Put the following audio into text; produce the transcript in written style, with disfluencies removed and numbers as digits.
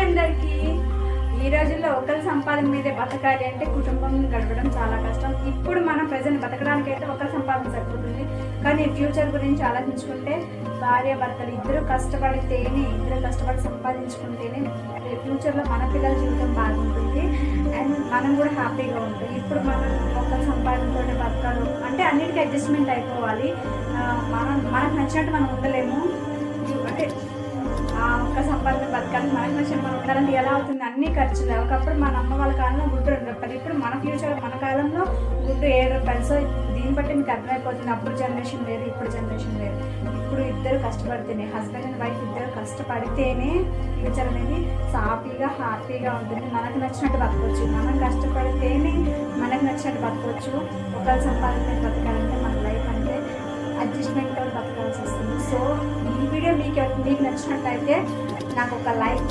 Hi అందరికీ. ఈ రోజుల్లో ఒకరి సంపాదన మీదే బతకాలి అంటే కుటుంబం గడపడం చాలా కష్టం. ఇప్పుడు మనం ప్రజెంట్ బతకడానికి అయితే ఒకరి సంపాదన సరిపోతుంది, కానీ ఫ్యూచర్ గురించి ఆలోచించుకుంటే భార్య భర్తలు ఇద్దరు కష్టపడి సంపాదించుకుంటేనే ఫ్యూచర్లో మన పిల్లల జీవితం బాగుంటుంది అండ్ మనం కూడా హ్యాపీగా ఉంటుంది. ఇప్పుడు మనం ఒకరి సంపాదనతో బతకాలి అంటే అన్నిటికీ అడ్జస్ట్మెంట్ అయిపోవాలి. మనకు నచ్చినట్టు మనం ఉండలేము. అంటే ఒక్క సంపాదన బతకాలి, మనకు నచ్చినట్టు మనం ఉండాలంటే ఎలా అవుతుంది? అన్ని ఖర్చులు. ఒకప్పుడు మన అమ్మ వాళ్ళ కాలంలో గుడ్డు 2 రూపాయలు, ఇప్పుడు మన ఫ్యూచర్ మన కాలంలో గుడ్డు 7 రూపాయలు. సో దీన్ని బట్టి మీకు అర్థమైపోతుంది, అప్పుడు జనరేషన్ వేరు, ఇప్పుడు జనరేషన్ వేరు. ఇప్పుడు ఇద్దరు కష్టపడితేనే, హస్బెండ్ అండ్ వైఫ్ ఇద్దరు కష్టపడితేనే ఫ్యూచర్ అనేది సాఫీగా హ్యాపీగా ఉంటుంది. మనకు నచ్చినట్టు బతకవచ్చు, మనం కష్టపడితేనే మనకు నచ్చినట్టు బతకవచ్చు. ఒకరు సంపాదన బతకాలంటే మన లైఫ్ అంటే అడ్జస్ట్మెంట్తో బతకాల్సి వస్తుంది. సో ఈ వీడియో మీకు నచ్చినట్లయితే నాకు ఒక లైక్